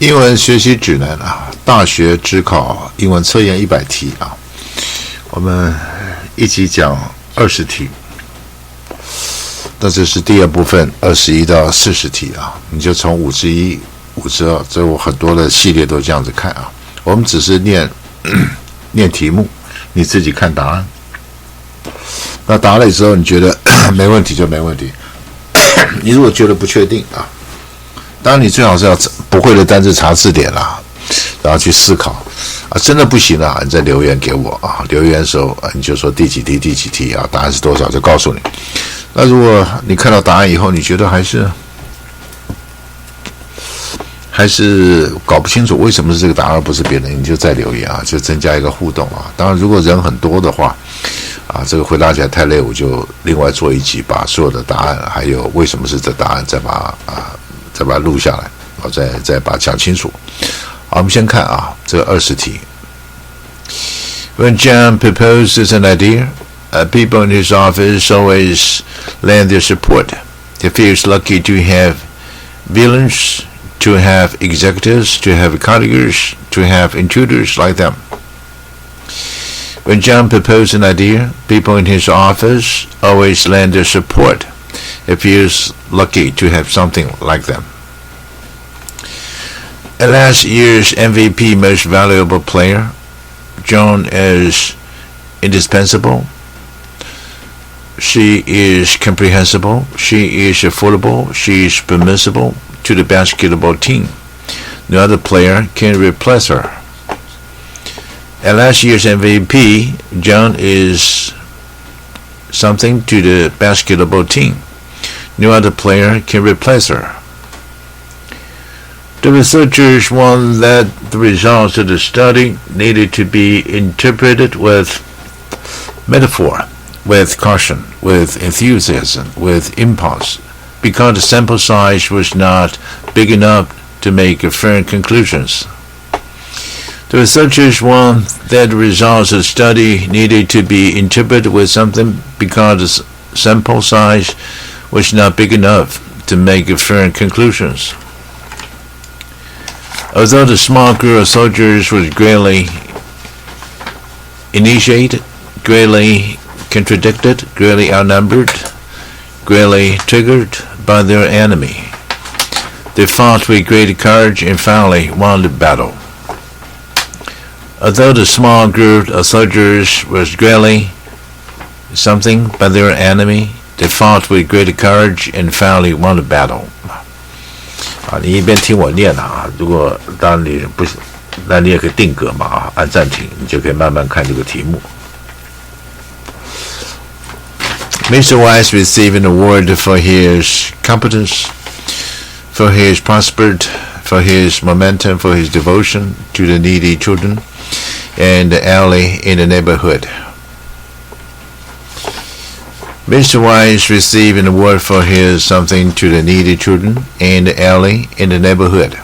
英文学习指南啊，大学指考英文测验100题啊，我们一起讲20题，那这是第二部分21到40题啊，你就从5之1、5之2，这我很多的系列都这样子看啊，我们只是念题目，你自己看答案。那答了之后，你觉得没问题就没问题，你如果觉得不确定啊，当然你最好是要不会的单字查字典啦，然后去思考啊，真的不行啊，你再留言给我啊，留言的时候你就说第几题啊，答案是多少就告诉你。那如果你看到答案以后，你觉得还是搞不清楚为什么是这个答案不是别人，你就再留言啊，就增加一个互动啊。当然如果人很多的话啊，这个回答起来太累，我就另外做一集，把所有的答案还有为什么是这答案再把它录下来，再把它讲清楚。好，我们先看啊，这个20题。When John proposes an idea, people in his office always lend their support. He feels lucky to have villains, to have executives, to have colleagues, to have intruders like them. When John proposed an idea, people in his office always lend their support. He feels lucky to have something like them. At last year's MVP Most Valuable Player, Joan is indispensable. She is comprehensible. She is affordable. She is permissible to the basketball team. No other player can replace her. At last year's MVP, Joan is something to the basketball team. No other player can replace her. The researchers warned that the results of the study needed to be interpreted with metaphor, with caution, with enthusiasm, with impulse, because the sample size was not big enough to make firm conclusions. The researchers warned that the results of the study needed to be interpreted with something because the sample size was not big enough to make firm conclusions. Although the small group of soldiers was greatly initiated, greatly contradicted, greatly outnumbered, greatly triggered by their enemy, they fought with great courage and finally won the battle. Although the small group of soldiers was greatly something by their enemy, they fought with great courage and finally won the battle. 啊，你一边听我念啊，如果当然你不行，那你也可以定格嘛啊，按暂停，你就可以慢慢看这个题目。Mr. Wise received an award for his competence, for his prospered, for his momentum, for his devotion to the needy children and the elderly in the neighborhood. Mr. Wise received an award for his something to the needy children and the elderly in the neighborhood.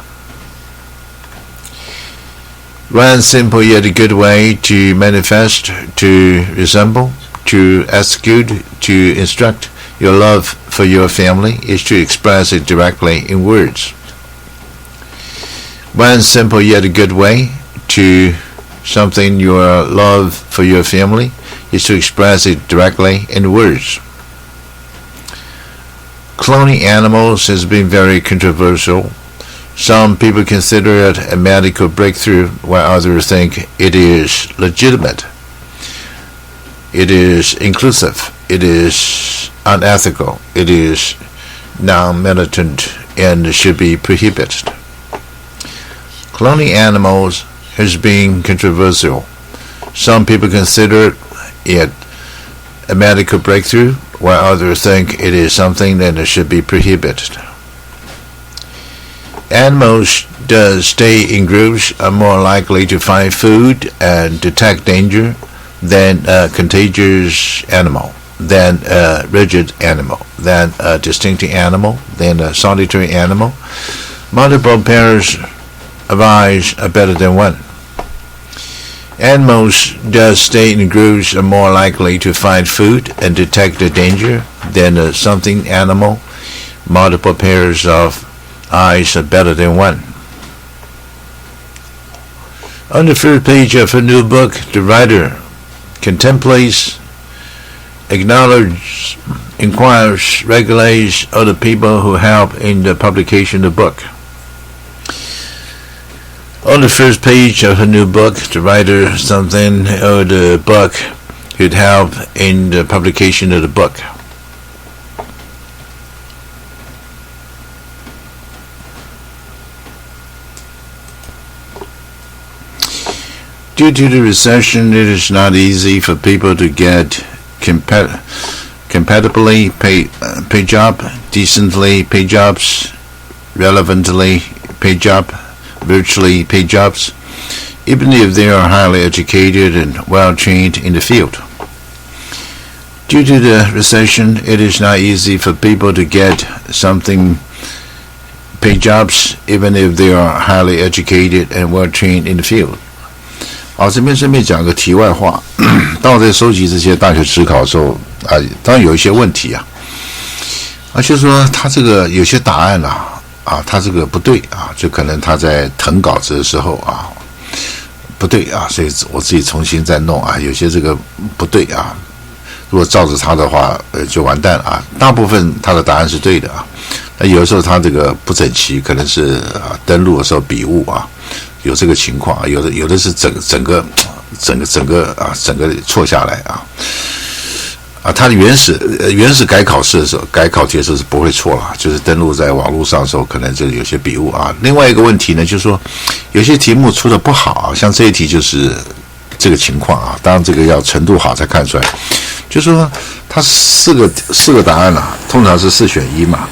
One simple yet a good way to manifest, to resemble, to execute, to instruct your love for your family is to express it directly in words. One simple yet a good way to something your love for your family is to express it directly in words. Cloning animals has been very controversial. Some people consider it a medical breakthrough, while others think it is legitimate. It is inclusive. It is unethical. It is non-militant and should be prohibited. Cloning animals has been controversial. Some people consider it a medical breakthrough, while others think it is something that should be prohibited. Animals that stay in groups are more likely to find food and detect danger than a contagious animal, than a rigid animal, than a distinctive animal, than a solitary animal. Multiple pairs of eyes are better than one. Animals that stay in groups are more likely to find food and detect the danger than a something animal. Multiple pairs of eyes are better than one. On the first page of a new book, the writer contemplates, acknowledges, inquires, regulates other people who help in the publication of the book. On the first page of a new book, the writer something of the book could help in the publication of the book. Due to the recession, it is not easy for people to get compatibly paid job, decently paid jobs, relevantly paid job, virtually paid jobs, even if they are highly educated and well-trained in the field. Due to the recession, it is not easy for people to get something paid jobs, even if they are highly educated and well-trained in the field. 好，这边顺便讲个题外话。当我在收集这些大学指考的时候啊，当然有一些问题啊，就是说他这个有些答案啊，他这个不对啊，就可能他在誊稿子的时候啊不对啊，所以我自己重新再弄啊，有些这个不对啊，如果照着他的话，就完蛋了啊。大部分他的答案是对的啊，那有的时候他这个不整齐，可能是登录的时候笔误啊。有这个情况啊，有的是整个错下来啊，它的原始改考试的时候，改考题的时候是不会错了，就是登录在网络上的时候，可能就有些笔误啊。另外一个问题呢，就是说有些题目出的不好啊，像这一题就是这个情况啊，当然这个要程度好才看出来，就是说它四个答案啊，通常是4选1嘛，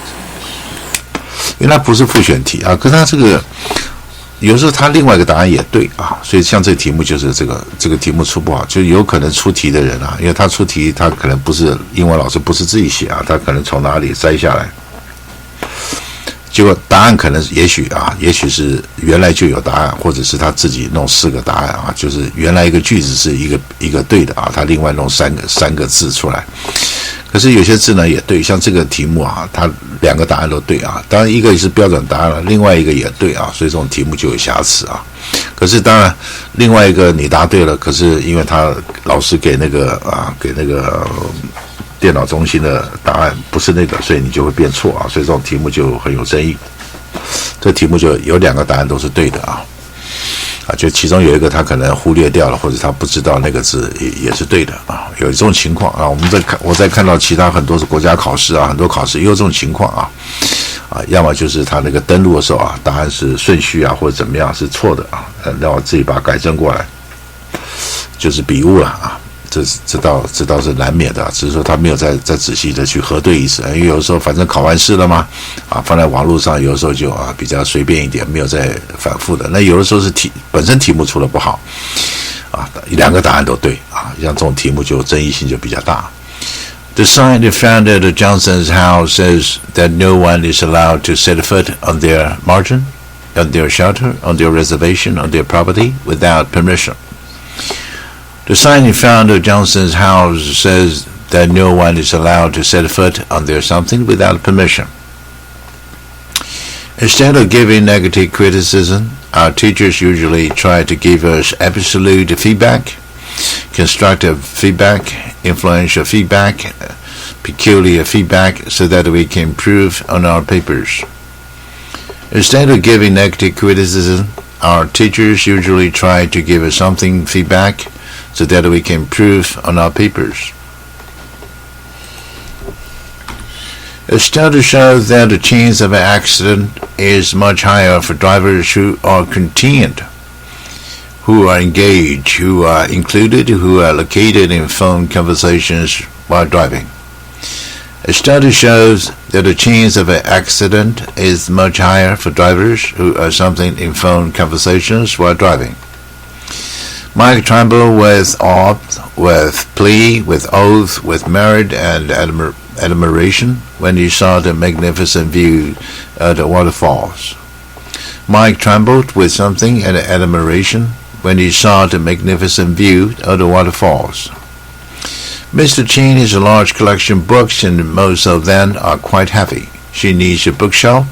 因为它不是复选题啊，可是它这个。有时候他另外一个答案也对啊，所以像这个题目就是这个题目出不好，就有可能出题的人啊，因为他出题他可能不是英文老师不是自己写啊，他可能从哪里摘下来，结果答案可能也许是原来就有答案，或者是他自己弄4个答案啊，就是原来一个句子是一个对的啊，他另外弄三个字出来。可是有些字呢也对，像这个题目啊，它2个答案都对啊，当然一个是标准答案了，另外一个也对啊，所以这种题目就有瑕疵啊。可是当然另外一个你答对了，可是因为他老师给那个电脑中心的答案不是那个，所以你就会变错啊，所以这种题目就很有争议。这题目就有2个答案都是对的啊，就其中有一个他可能忽略掉了，或者他不知道那个字也是对的啊，有这种情况啊。我在看到其他很多国家考试啊，很多考试也有这种情况啊，要么就是他那个登录的时候啊，答案是顺序啊或者怎么样是错的啊，让我自己把它改正过来，就是笔误了啊。这倒是难免的，只是说他没有再仔细的去核对一次，因为有的时候反正考完试了嘛，放在网络上有的时候就比较随便一点，没有再反复的。那有的时候是本身题目出的不好2个答案都对啊，像这种题目就争议性就比较大。The sign they found at Johnson's house says that no one is allowed to set foot on their margin, on their shelter, on their reservation, on their property without permission.The sign he found at Johnson's house says that no one is allowed to set foot on their something without permission. Instead of giving negative criticism, our teachers usually try to give us absolute feedback, constructive feedback, influential feedback, peculiar feedback, so that we can improve on our papers. Instead of giving negative criticism, our teachers usually try to give us something feedback,so that we can improve on our papers. A study shows that the chance of an accident is much higher for drivers who are content, who are engaged, who are included, who are located in phone conversations while driving. A study shows that the chance of an accident is much higher for drivers who are something in phone conversations while driving.Mike trembled with awe, with plea, with oath, with merit and admiration when he saw the magnificent view of the waterfalls. Mike trembled with something and admiration when he saw the magnificent view of the waterfalls. Mr. Chin has a large collection of books, and most of them are quite heavy. She needs a bookshelf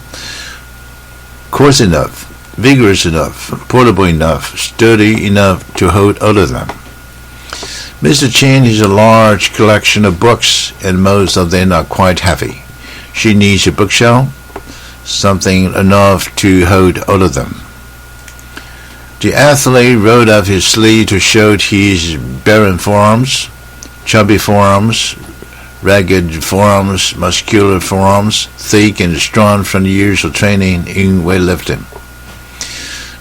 coarse enough vigorous enough, portable enough, sturdy enough to hold all of them. Mr. Chen has a large collection of books, and most of them are quite heavy. She needs a bookshelf, something enough to hold all of them. The athlete rolled up his sleeve to show his barren forearms, chubby forearms, ragged forearms, muscular forearms, thick and strong from the years of training in weightlifting.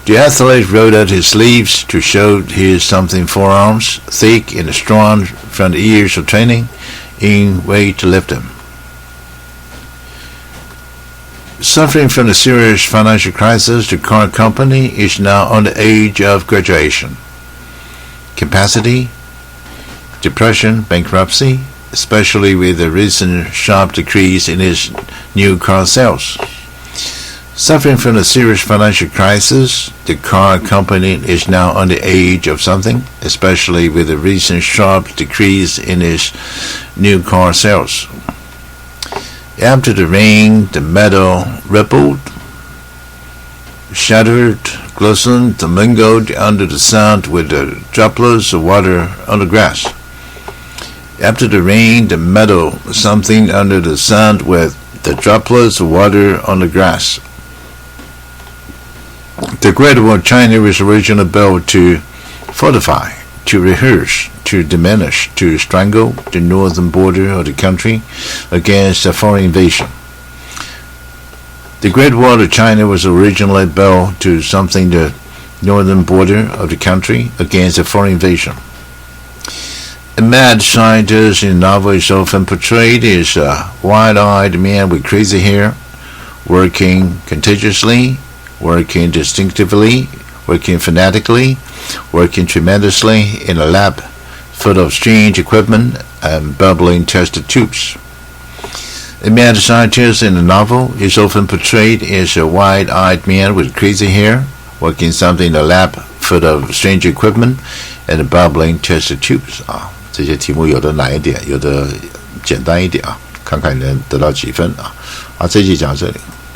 The athlete rolled out his sleeves to show his something forearms, thick and strong from the years of training in weightlifting. Suffering from a serious financial crisis, the car company is now on the edge of graduation. Capacity, depression, bankruptcy, especially with the recent sharp decrease in its new car sales. Suffering from a serious financial crisis, the car company is now on the edge of something, especially with the recent sharp decrease in its new car sales. After the rain, the meadow rippled, shattered, glistened, and mingled under the sun with the droplets of water on the grass. After the rain, the meadow, something under the sun with the droplets of water on the grass. The Great War of China was originally built to fortify, to rehearse, to diminish, to strangle the northern border of the country against a foreign invasion. The Great Wall of China was originally built to something the northern border of the country against a foreign invasion. A mad scientist in the novel is often portrayed as a wide-eyed man with crazy hair, working contagiously, working distinctively, working fanatically, working tremendously in a lab full of strange equipment and bubbling test tubes. A mad scientist in the novel is often portrayed as a wide-eyed man with crazy hair, working something in a lab full of strange equipment and bubbling test tubes. 这些题目有的难一点，有的简单一点啊，看看你能得到几分啊。这一集讲到这里。